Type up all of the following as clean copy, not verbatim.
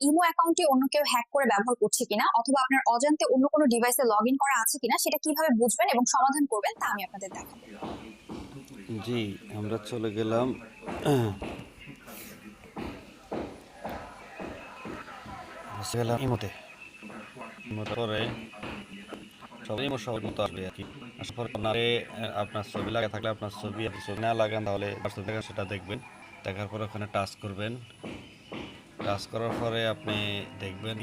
Imo অ্যাকাউন্টটি অন্য কেউ হ্যাক করে ব্যবহার করছে কিনা অথবা আপনার অজান্তে অন্য কোনো ডিভাইসে লগ ইন করা আছে কিনা সেটা কিভাবে বুঝবেন এবং সমাধান করবেন তা আমি আপনাদের দেখাবো। জি, আমরা চলে গেলাম ইমোতে। ইমোতে পরে সবাই ইমো সবার মতো আসবে আর কি। আসার পর আপনার ছবি লাগা থাকলে আপনার ছবি, আপনি ছবি না লাগান তাহলে ছবি লাগান সেটা দেখবেন। দেখার পর ওখানে টাচ করবেন। টাচ করার পরে আপনি দেখবেন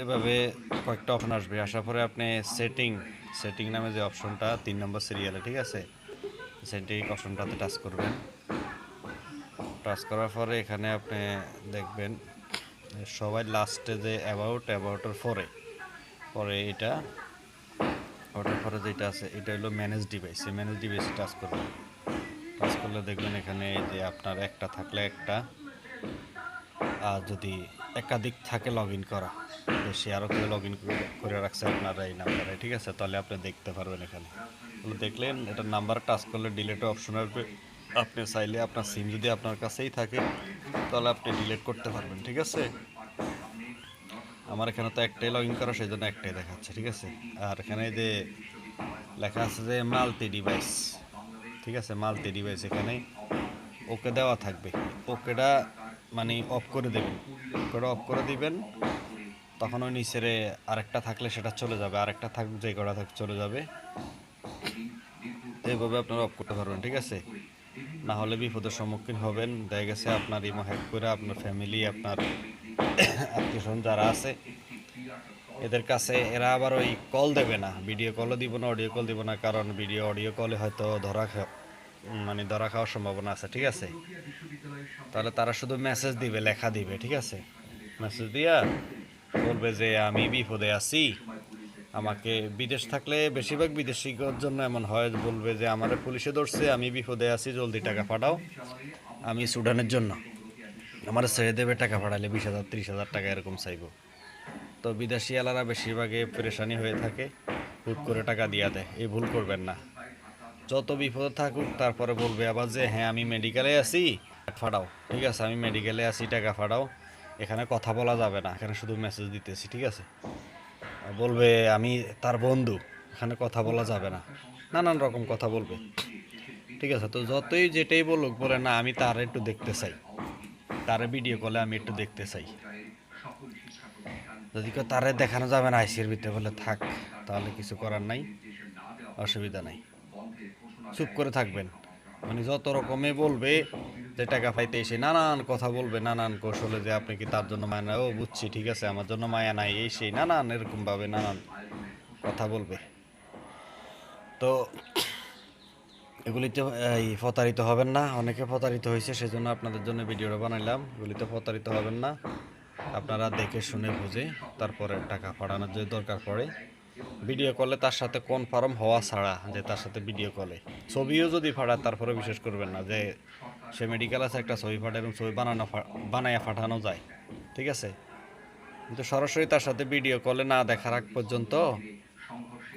এভাবে কয়েকটা অপশন আসবে। আসার পরে আপনি সেটিং নামে যে অপশনটা 3 নম্বর সিরিয়ালে, ঠিক আছে, সেটিং অপশনটাতে টাচ করবেন। টাচ করার পরে এখানে আপনি দেখবেন সবাই লাস্টে যে অ্যাবাউটের পরে এটা ওটার পরে যেটা আছে এটা হলো ম্যানেজ ডিভাইস। এই ম্যানেজ ডিভাইসে টাচ করবেন। টাচ করলে দেখবেন এখানে যে আপনার একটা থাকলে একটা, আর যদি একাধিক থাকে লগ ইন করা, বেশি আরও কেউ লগ ইন করে রাখছে আপনার এই নাম্বারে, ঠিক আছে, তাহলে আপনি দেখতে পারবেন। এখানে দেখলেন এটার নাম্বার টাচ করলে ডিলেট অপশন আসবে। আপনি চাইলে আপনার সিম যদি আপনার কাছেই থাকে তাহলে আপনি ডিলিট করতে পারবেন, ঠিক আছে। আমার এখানে তো একটাই লগ ইন করা, সেই জন্য একটাই দেখাচ্ছে, ঠিক আছে। আর এখানে যে লেখা আছে যে মাল্টি ডিভাইস, ঠিক আছে, মাল্টি ডিভাইস এখানে ওকে দেওয়া থাকবে। ওকেটা মানে অফ করে দেবেন। ওকেটা অফ করে দিবেন, তখন ওই নিচের আরেকটা থাকলে সেটা চলে যাবে, আরেকটা থাক যে কটা থাক চলে যাবে। এইভাবে আপনারা অফ করতে পারবেন, ঠিক আছে। না হলে বিপদের সম্মুখীন হবেন। দেখা গেছে আপনার ইমো হ্যাক করে আপনার ফ্যামিলি, আপনার আত্মীয়স্বজন যারা আছে এদের কাছে এরা আবার ওই কল দেবে না, ভিডিও কলও দিব না, অডিও কল দিব না, কারণ অডিও কলে হয়তো ধরা খাওয়ার সম্ভাবনা আছে, ঠিক আছে। তাহলে তারা শুধু মেসেজ দিবে, লেখা দিবে, ঠিক আছে। মেসেজ দিয়া বলবে যে আমি বিপদে আছি, আমাকে বিদেশ থাকলে বেশিরভাগ বিদেশির জন্য এমন হয়, বলবে যে আমার পুলিশে ধরছে, আমি বিপদে আছি, জলদি টাকা পাঠাও, আমি সুডানের জন্য, আমার ছেড়ে দেবে, টাকা পাঠালে 20,000 30,000 টাকা এরকম চাইব। তো বিদেশি আলারা বেশিরভাগে পেরেশানি হয়ে থাকে, হুট করে টাকা দিয়া দেয়। এই ভুল করবেন না। যত বিপদ থাকুক তারপরে বলবে আবার যে হ্যাঁ আমি মেডিকেলে আছি, ফাটাও, ঠিক আছে, আমি মেডিকেলে আছি, টাকা ফাটাও। এখানে কথা বলা যাবে না, এখানে শুধু মেসেজ দিতেছি, ঠিক আছে। বলবে আমি তার বন্ধু, এখানে কথা বলা যাবে না, নানান রকম কথা বলবে, ঠিক আছে। তো যতই যেটাই বলুক, বলে না আমি তার একটু দেখতে চাই, তার ভিডিও কলে আমি একটু দেখতে চাই। যদি কেউ তারে দেখানো যাবে না আইসির ভিতরে, বলে থাক, তাহলে কিছু করার নাই, অসুবিধা নাই, চুপ করে থাকবেন। মানে যত রকমে বলবে যে টাকা পাইতে এসে নানান কথা বলবে, নানান কৌশলে, যে আপনি কি তার জন্য মায়া নাই, ও বুঝছি, ঠিক আছে, আমার জন্য মায়া নাই, এই সেই নানান এরকমভাবে নানান কথা বলবে। তো এগুলিতে প্রতারিত হবেন না। অনেকে প্রতারিত হয়েছে, সেজন্য আপনাদের জন্য ভিডিওটা বানাইলাম। এগুলিতে প্রতারিত হবেন না, আপনারা দেখে শুনে বুঝে তারপরে টাকা পাঠানোর যদি দরকার পড়ে ভিডিও কলে তার সাথে কনফার্ম হওয়া ছাড়া, যে তার সাথে ভিডিও কলে ছবিও যদি ফাটায় তারপরে বিশ্বাস করবেন না যে সে মেডিকেল আছে, একটা ছবি ফাটায় এবং ছবি বানাইয়া পাঠানো যায়, ঠিক আছে। কিন্তু সরাসরি তার সাথে ভিডিও কলে না দেখার আগ পর্যন্ত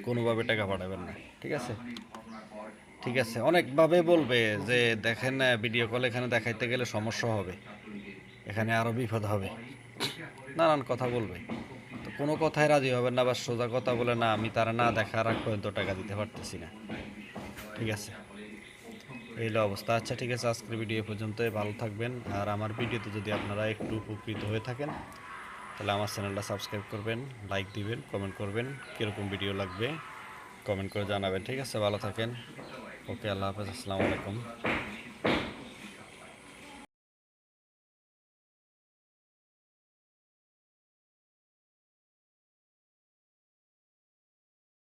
কোনোভাবে টাকা পাঠাবেন না, ঠিক আছে। ঠিক আছে, অনেকভাবে বলবে যে দেখেন ভিডিও কল এখানে দেখাইতে গেলে সমস্যা হবে, এখানে আরও বিপদ হবে, নানান কথা বলবে। তো কোনো কথায় রাজি হবেন না, বা সোজা কথা বলে না আমি তারা না দেখার আগ পর্যন্ত টাকা দিতে পারতেছি না, ঠিক আছে। এই হলো অবস্থা। আচ্ছা ঠিক আছে, আজকের ভিডিও পর্যন্তই। ভালো থাকবেন। আর আমার ভিডিওতে যদি আপনারা একটু উপকৃত হয়ে থাকেন তাহলে আমার চ্যানেলটা সাবস্ক্রাইব করবেন, লাইক দিবেন, কমেন্ট করবেন, কীরকম ভিডিও লাগবে কমেন্ট করে জানাবেন, ঠিক আছে। ভালো থাকেন। ওকে, আল্লাহ হাফেজ, আসসালামু আলাইকুম।